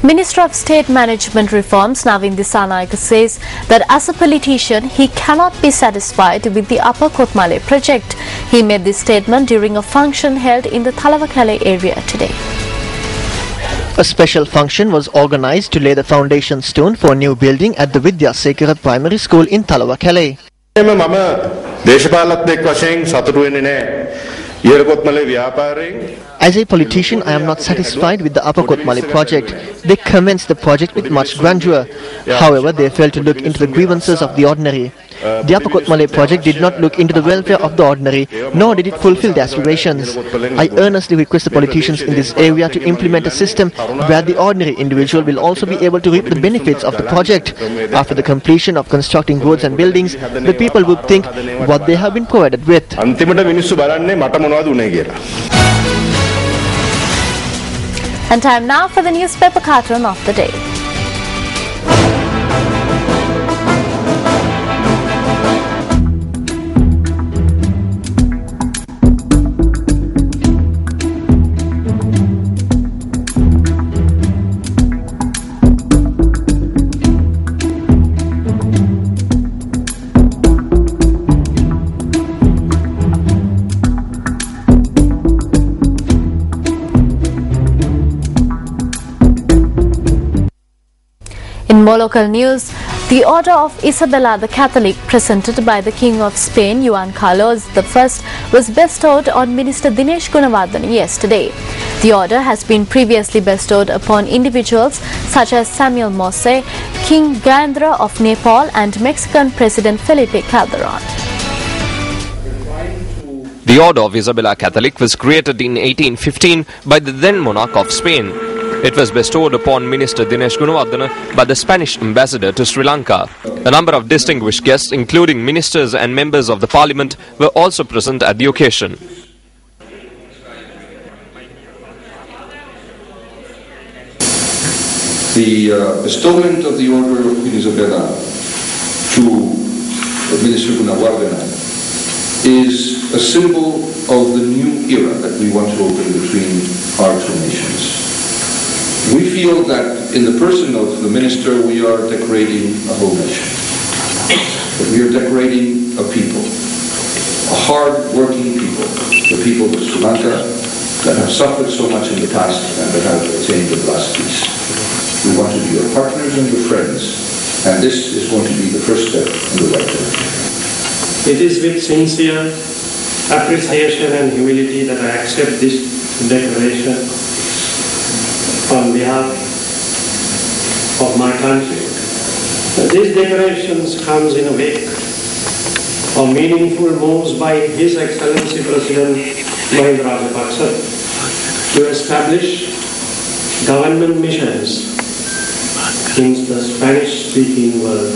Minister of State Management Reforms Navin Dissanayake says that as a politician he cannot be satisfied with the Upper Kotmale project. He made this statement during a function held in the Talawakale area today. A special function was organized to lay the foundation stone for a new building at the Vidyasekara Primary School in Talawakale. As a politician, I am not satisfied with the Upper Kotmale project. They commenced the project with much grandeur. However, they failed to look into the grievances of the ordinary. The Upper Kotmale project did not look into the welfare of the ordinary, nor did it fulfill their aspirations. I earnestly request the politicians in this area to implement a system where the ordinary individual will also be able to reap the benefits of the project. After the completion of constructing roads and buildings, the people would think what they have been provided with. And time now for the newspaper cartoon of the day. In more local news, the Order of Isabella the Catholic, presented by the King of Spain, Juan Carlos I, was bestowed on Minister Dinesh Gunawardena yesterday. The order has been previously bestowed upon individuals such as Samuel Mose, King Gayandra of Nepal, and Mexican President Felipe Calderon. The Order of Isabella Catholic was created in 1815 by the then monarch of Spain. It was bestowed upon Minister Dinesh Gunawardena by the Spanish ambassador to Sri Lanka. A number of distinguished guests, including ministers and members of the parliament, were also present at the occasion. The bestowment of the Order of Queen Isabella to Minister Gunawardena is a symbol of the new era that we want to open between our two nations. We feel that in the person of the minister we are decorating a whole nation. That we are decorating a people, a hard-working people, the people of Sri Lanka that have suffered so much in the past and that have attained the last peace. We want to be your partners and your friends, and this is going to be the first step in the right direction. It is with sincere appreciation and humility that I accept this declaration on behalf of my country. These declarations comes in a wake of meaningful moves by His Excellency President Mahinda Rajapaksa to establish government missions in the Spanish-speaking world.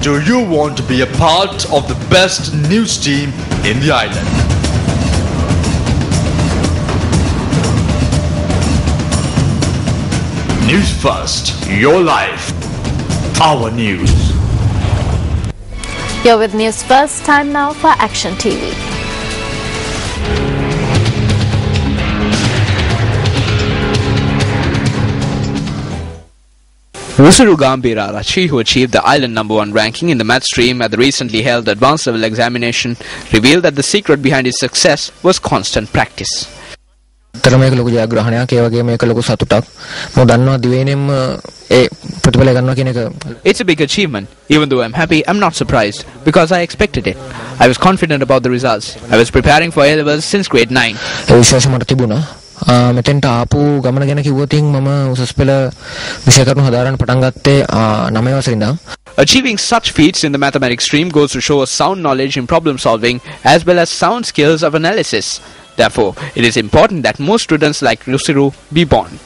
Do you want to be a part of the best news team in the island? News First, your life, our news. You're with News First. Time now for Action TV. Rusuru Gambira Rachi, who achieved the island #1 ranking in the math stream at the recently held advanced level examination, revealed that the secret behind his success was constant practice. It's a big achievement. Even though I'm happy, I'm not surprised because I expected it. I was confident about the results. I was preparing for A-levels since grade 9. Achieving such feats in the mathematics stream goes to show a sound knowledge in problem solving as well as sound skills of analysis. Therefore, it is important that most students like Rusiru be born.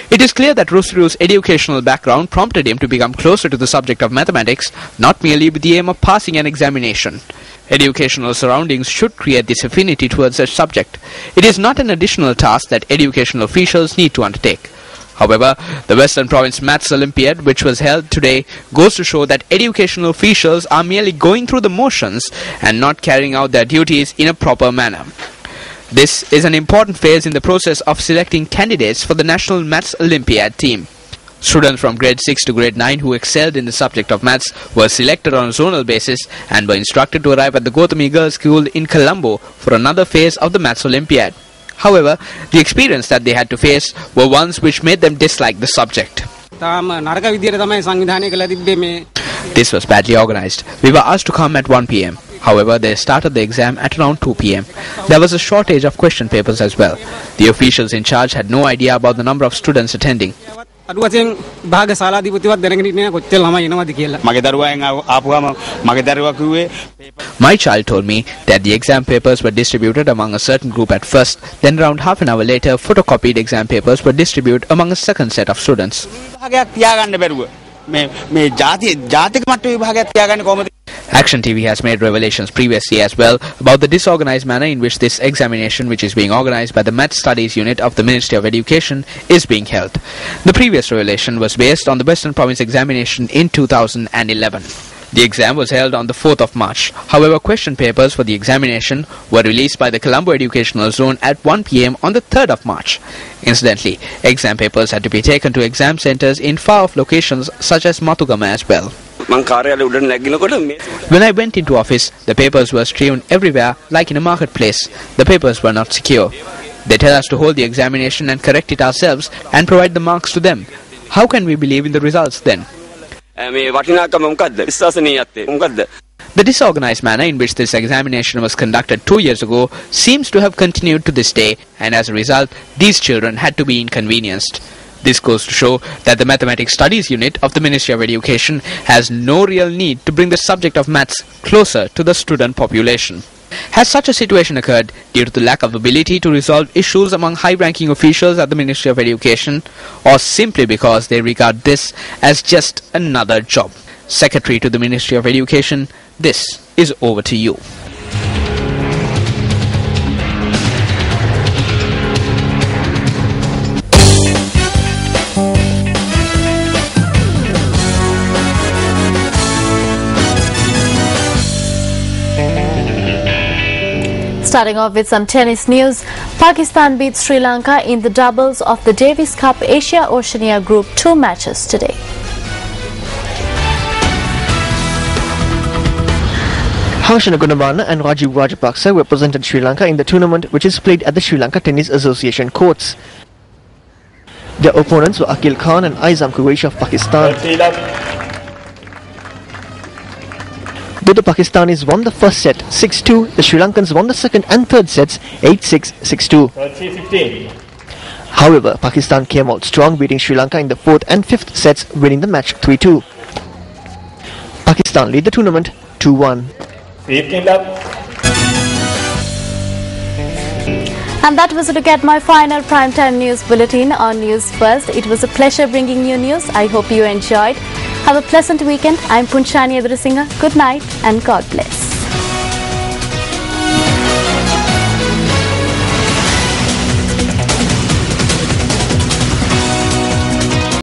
It is clear that Rusiru's educational background prompted him to become closer to the subject of mathematics, not merely with the aim of passing an examination. Educational surroundings should create this affinity towards such subject. It is not an additional task that educational officials need to undertake. However, the Western Province Maths Olympiad, which was held today, goes to show that educational officials are merely going through the motions and not carrying out their duties in a proper manner. This is an important phase in the process of selecting candidates for the National Maths Olympiad team. Students from grade 6 to grade 9 who excelled in the subject of maths were selected on a zonal basis and were instructed to arrive at the Gautami Girls' School in Colombo for another phase of the Maths Olympiad. However, the experience that they had to face were ones which made them dislike the subject. This was badly organized. We were asked to come at 1 p.m. However, they started the exam at around 2 p.m. There was a shortage of question papers as well. The officials in charge had no idea about the number of students attending. My child told me that the exam papers were distributed among a certain group at first, then around half an hour later, photocopied exam papers were distributed among a second set of students. Action TV has made revelations previously as well about the disorganized manner in which this examination, which is being organized by the Maths Studies Unit of the Ministry of Education, is being held. The previous revelation was based on the Western Province examination in 2011. The exam was held on the 4th of March. However, question papers for the examination were released by the Colombo Educational Zone at 1 p.m. on the 3rd of March. Incidentally, exam papers had to be taken to exam centers in far-off locations such as Matugama as well. When I went into office, the papers were strewn everywhere like in a marketplace. The papers were not secure. They tell us to hold the examination and correct it ourselves and provide the marks to them. How can we believe in the results then? The disorganized manner in which this examination was conducted 2 years ago seems to have continued to this day, and as a result, these children had to be inconvenienced. This goes to show that the Mathematics Studies Unit of the Ministry of Education has no real need to bring the subject of maths closer to the student population. Has such a situation occurred due to the lack of ability to resolve issues among high-ranking officials at the Ministry of Education, or simply because they regard this as just another job? Secretary to the Ministry of Education, this is over to you. Starting off with some tennis news, Pakistan beat Sri Lanka in the doubles of the Davis Cup Asia Oceania Group 2 matches today. Harshana Gunabana and Rajiv Rajapaksa represented Sri Lanka in the tournament, which is played at the Sri Lanka Tennis Association courts. Their opponents were Akil Khan and Aizam Qureshi of Pakistan. Though the Pakistanis won the first set 6-2, the Sri Lankans won the second and third sets 8-6, 6-2. However, Pakistan came out strong, beating Sri Lanka in the fourth and fifth sets, winning the match 3-2. Pakistan lead the tournament 2-1. And that was a look at my final primetime news bulletin on News First. It was a pleasure bringing you news. I hope you enjoyed. Have a pleasant weekend. I'm Punchani Adrasingha. Good night and God bless.